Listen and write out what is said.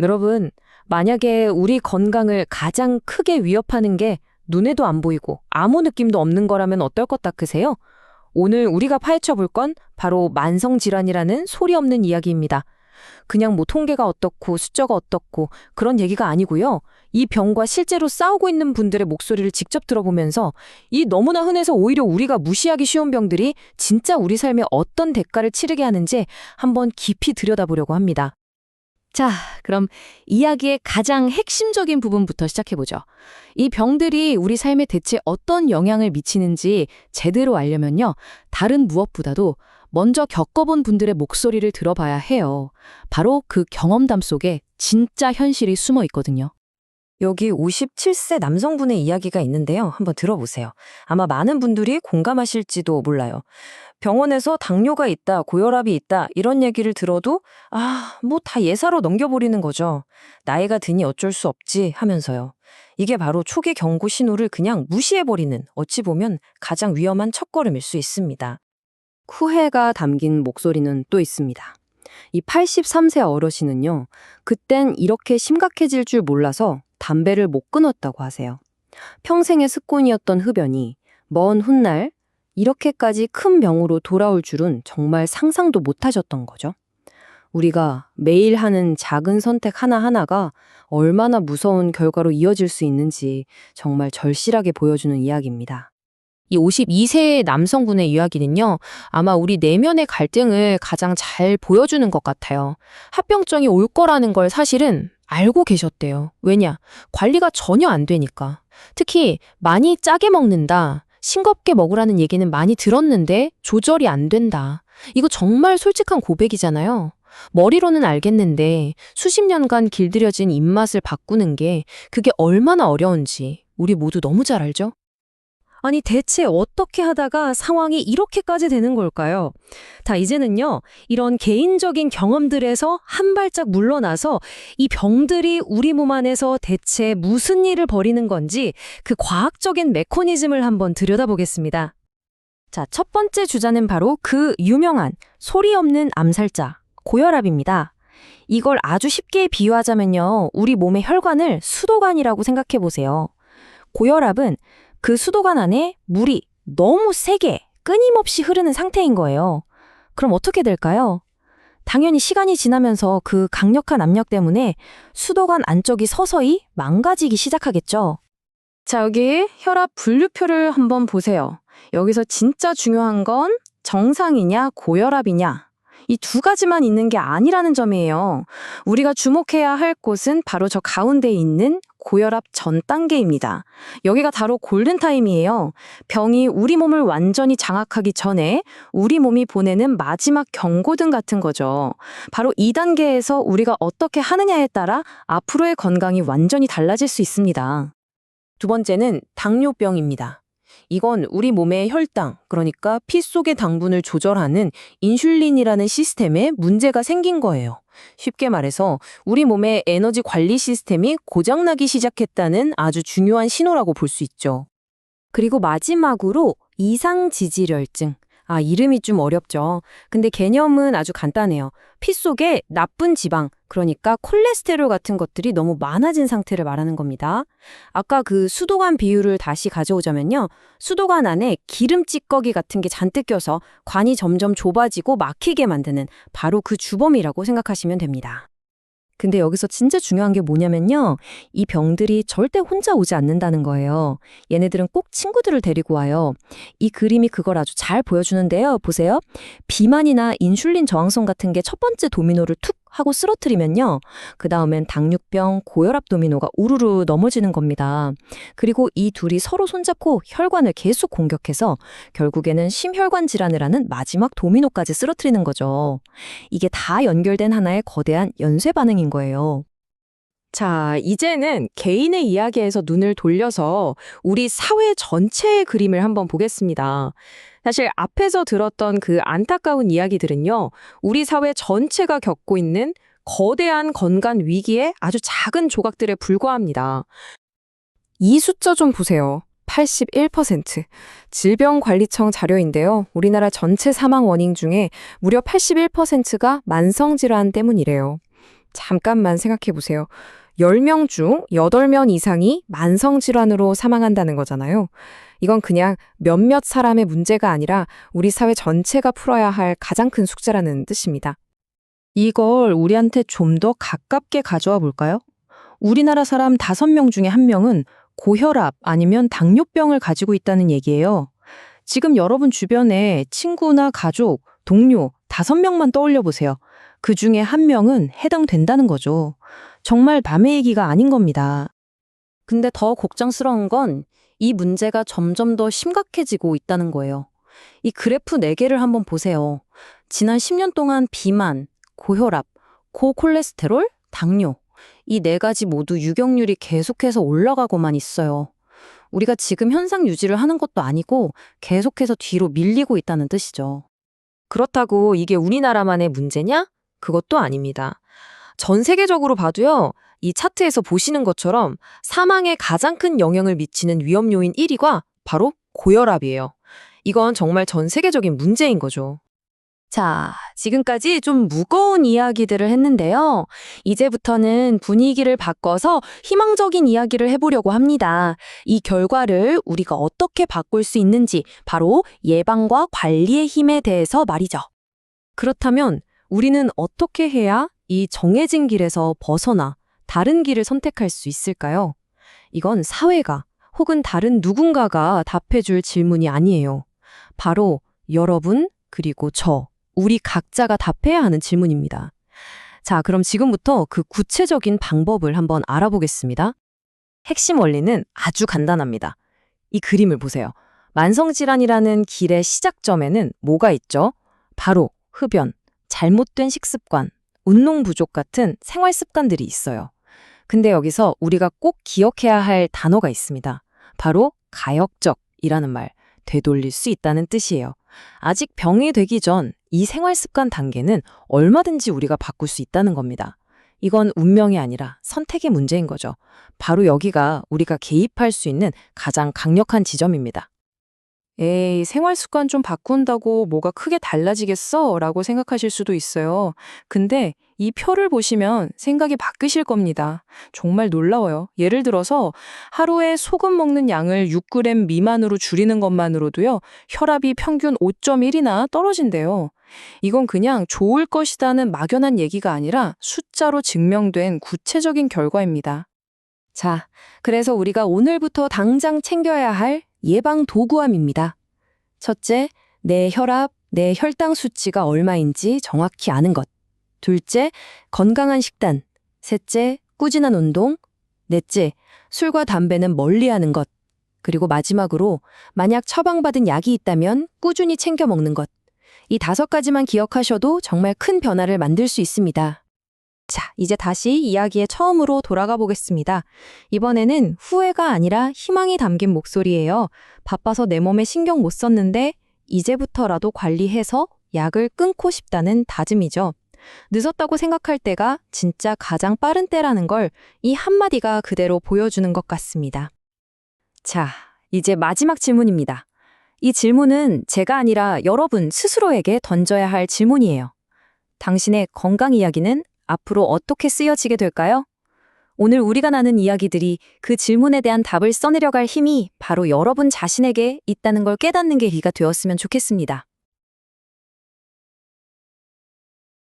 여러분, 만약에 우리 건강을 가장 크게 위협하는 게 눈에도 안 보이고 아무 느낌도 없는 거라면 어떨 것 같으세요? 오늘 우리가 파헤쳐 볼 건 바로 만성질환이라는 소리 없는 이야기입니다. 그냥 뭐 통계가 어떻고 숫자가 어떻고 그런 얘기가 아니고요. 이 병과 실제로 싸우고 있는 분들의 목소리를 직접 들어보면서 이 너무나 흔해서 오히려 우리가 무시하기 쉬운 병들이 진짜 우리 삶에 어떤 대가를 치르게 하는지 한번 깊이 들여다보려고 합니다. 자, 그럼 이야기의 가장 핵심적인 부분부터 시작해보죠. 이 병들이 우리 삶에 대체 어떤 영향을 미치는지 제대로 알려면요. 다른 무엇보다도 먼저 겪어본 분들의 목소리를 들어봐야 해요. 바로 그 경험담 속에 진짜 현실이 숨어 있거든요. 여기 57세 남성분의 이야기가 있는데요. 한번 들어보세요. 아마 많은 분들이 공감하실지도 몰라요. 병원에서 당뇨가 있다, 고혈압이 있다 이런 얘기를 들어도 뭐 다 예사로 넘겨버리는 거죠. 나이가 드니 어쩔 수 없지 하면서요. 이게 바로 초기 경고 신호를 그냥 무시해버리는 어찌 보면 가장 위험한 첫걸음일 수 있습니다. 후회가 담긴 목소리는 또 있습니다. 이 83세 어르신은요. 그땐 이렇게 심각해질 줄 몰라서 담배를 못 끊었다고 하세요. 평생의 습관이었던 흡연이 먼 훗날 이렇게까지 큰 병으로 돌아올 줄은 정말 상상도 못 하셨던 거죠. 우리가 매일 하는 작은 선택 하나하나가 얼마나 무서운 결과로 이어질 수 있는지 정말 절실하게 보여주는 이야기입니다. 이 52세의 남성분의 이야기는요, 아마 우리 내면의 갈등을 가장 잘 보여주는 것 같아요. 합병증이 올 거라는 걸 사실은 알고 계셨대요. 왜냐? 관리가 전혀 안 되니까. 특히 많이 짜게 먹는다, 싱겁게 먹으라는 얘기는 많이 들었는데 조절이 안 된다. 이거 정말 솔직한 고백이잖아요. 머리로는 알겠는데 수십 년간 길들여진 입맛을 바꾸는 게 그게 얼마나 어려운지 우리 모두 너무 잘 알죠? 아니 대체 어떻게 하다가 상황이 이렇게까지 되는 걸까요? 이제는요. 이런 개인적인 경험들에서 한 발짝 물러나서 이 병들이 우리 몸 안에서 대체 무슨 일을 벌이는 건지 그 과학적인 메커니즘을 한번 들여다보겠습니다. 자, 첫 번째 주자는 바로 그 유명한 소리 없는 암살자, 고혈압입니다. 이걸 아주 쉽게 비유하자면요. 우리 몸의 혈관을 수도관이라고 생각해 보세요. 고혈압은 그 수도관 안에 물이 너무 세게 끊임없이 흐르는 상태인 거예요. 그럼 어떻게 될까요? 당연히 시간이 지나면서 그 강력한 압력 때문에 수도관 안쪽이 서서히 망가지기 시작하겠죠. 자, 여기 혈압 분류표를 한번 보세요. 여기서 진짜 중요한 건 정상이냐 고혈압이냐. 이 두 가지만 있는 게 아니라는 점이에요. 우리가 주목해야 할 곳은 바로 저 가운데 있는 고혈압 전 단계입니다. 여기가 바로 골든타임이에요. 병이 우리 몸을 완전히 장악하기 전에 우리 몸이 보내는 마지막 경고등 같은 거죠. 바로 이 단계에서 우리가 어떻게 하느냐에 따라 앞으로의 건강이 완전히 달라질 수 있습니다. 두 번째는 당뇨병입니다. 이건 우리 몸의 혈당, 그러니까 피 속의 당분을 조절하는 인슐린이라는 시스템에 문제가 생긴 거예요. 쉽게 말해서 우리 몸의 에너지 관리 시스템이 고장나기 시작했다는 아주 중요한 신호라고 볼 수 있죠. 그리고 마지막으로 이상지질혈증. 이름이 좀 어렵죠. 근데 개념은 아주 간단해요. 피 속에 나쁜 지방, 그러니까 콜레스테롤 같은 것들이 너무 많아진 상태를 말하는 겁니다. 아까 그 수도관 비율을 다시 가져오자면요. 수도관 안에 기름 찌꺼기 같은 게 잔뜩 껴서 관이 점점 좁아지고 막히게 만드는 바로 그 주범이라고 생각하시면 됩니다. 근데 여기서 진짜 중요한 게 뭐냐면요. 이 병들이 절대 혼자 오지 않는다는 거예요. 얘네들은 꼭 친구들을 데리고 와요. 이 그림이 그걸 아주 잘 보여주는데요. 보세요. 비만이나 인슐린 저항성 같은 게 첫 번째 도미노를 툭 하고 쓰러뜨리면요. 그 다음엔 당뇨병, 고혈압 도미노가 우르르 넘어지는 겁니다. 그리고 이 둘이 서로 손잡고 혈관을 계속 공격해서 결국에는 심혈관 질환을 하는 마지막 도미노까지 쓰러뜨리는 거죠. 이게 다 연결된 하나의 거대한 연쇄 반응인 거예요. 자, 이제는 개인의 이야기에서 눈을 돌려서 우리 사회 전체의 그림을 한번 보겠습니다. 사실 앞에서 들었던 그 안타까운 이야기들은요, 우리 사회 전체가 겪고 있는 거대한 건강 위기의 아주 작은 조각들에 불과합니다. 이 숫자 좀 보세요. 81%. 질병관리청 자료인데요. 우리나라 전체 사망 원인 중에 무려 81%가 만성질환 때문이래요. 잠깐만 생각해 보세요. 10명 중 8명 이상이 만성질환으로 사망한다는 거잖아요. 이건 그냥 몇몇 사람의 문제가 아니라 우리 사회 전체가 풀어야 할 가장 큰 숙제라는 뜻입니다. 이걸 우리한테 좀 더 가깝게 가져와 볼까요? 우리나라 사람 5명 중에 1명은 고혈압 아니면 당뇨병을 가지고 있다는 얘기예요. 지금 여러분 주변에 친구나 가족, 동료 5명만 떠올려 보세요. 그 중에 1명은 해당된다는 거죠. 정말 남의 얘기가 아닌 겁니다. 근데 더 걱정스러운 건 이 문제가 점점 더 심각해지고 있다는 거예요. 이 그래프 4개를 한번 보세요. 지난 10년 동안 비만, 고혈압, 고콜레스테롤, 당뇨. 이 4가지 모두 유경률이 계속해서 올라가고만 있어요. 우리가 지금 현상 유지를 하는 것도 아니고 계속해서 뒤로 밀리고 있다는 뜻이죠. 그렇다고 이게 우리나라만의 문제냐? 그것도 아닙니다. 전 세계적으로 봐도요, 이 차트에서 보시는 것처럼 사망에 가장 큰 영향을 미치는 위험 요인 1위가 바로 고혈압이에요. 이건 정말 전 세계적인 문제인 거죠. 자, 지금까지 좀 무거운 이야기들을 했는데요. 이제부터는 분위기를 바꿔서 희망적인 이야기를 해보려고 합니다. 이 결과를 우리가 어떻게 바꿀 수 있는지, 바로 예방과 관리의 힘에 대해서 말이죠. 그렇다면 우리는 어떻게 해야 이 정해진 길에서 벗어나 다른 길을 선택할 수 있을까요? 이건 사회가 혹은 다른 누군가가 답해줄 질문이 아니에요. 바로 여러분, 그리고 우리 각자가 답해야 하는 질문입니다. 자, 그럼 지금부터 그 구체적인 방법을 한번 알아보겠습니다. 핵심 원리는 아주 간단합니다. 이 그림을 보세요. 만성질환이라는 길의 시작점에는 뭐가 있죠? 바로 흡연, 잘못된 식습관, 운동 부족 같은 생활 습관들이 있어요. 근데 여기서 우리가 꼭 기억해야 할 단어가 있습니다. 바로 가역적이라는 말, 되돌릴 수 있다는 뜻이에요. 아직 병이 되기 전 이 생활 습관 단계는 얼마든지 우리가 바꿀 수 있다는 겁니다. 이건 운명이 아니라 선택의 문제인 거죠. 바로 여기가 우리가 개입할 수 있는 가장 강력한 지점입니다. 에이, 생활 습관 좀 바꾼다고 뭐가 크게 달라지겠어? 라고 생각하실 수도 있어요. 근데 이 표를 보시면 생각이 바뀌실 겁니다. 정말 놀라워요. 예를 들어서 하루에 소금 먹는 양을 6g 미만으로 줄이는 것만으로도요, 혈압이 평균 5.1이나 떨어진대요. 이건 그냥 좋을 것이다는 막연한 얘기가 아니라 숫자로 증명된 구체적인 결과입니다. 자, 그래서 우리가 오늘부터 당장 챙겨야 할 예방 도구함입니다. 첫째, 내 혈압, 내 혈당 수치가 얼마인지 정확히 아는 것. 둘째, 건강한 식단. 셋째, 꾸준한 운동. 넷째, 술과 담배는 멀리하는 것. 그리고 마지막으로 만약 처방받은 약이 있다면 꾸준히 챙겨 먹는 것. 이 5가지만 기억하셔도 정말 큰 변화를 만들 수 있습니다. 자, 이제 다시 이야기의 처음으로 돌아가 보겠습니다. 이번에는 후회가 아니라 희망이 담긴 목소리예요. 바빠서 내 몸에 신경 못 썼는데 이제부터라도 관리해서 약을 끊고 싶다는 다짐이죠. 늦었다고 생각할 때가 진짜 가장 빠른 때라는 걸 이 한마디가 그대로 보여주는 것 같습니다. 자, 이제 마지막 질문입니다. 이 질문은 제가 아니라 여러분 스스로에게 던져야 할 질문이에요. 당신의 건강 이야기는 앞으로 어떻게 쓰여지게 될까요? 오늘 우리가 나눈 이야기들이 그 질문에 대한 답을 써내려갈 힘이 바로 여러분 자신에게 있다는 걸 깨닫는 계기가 되었으면 좋겠습니다.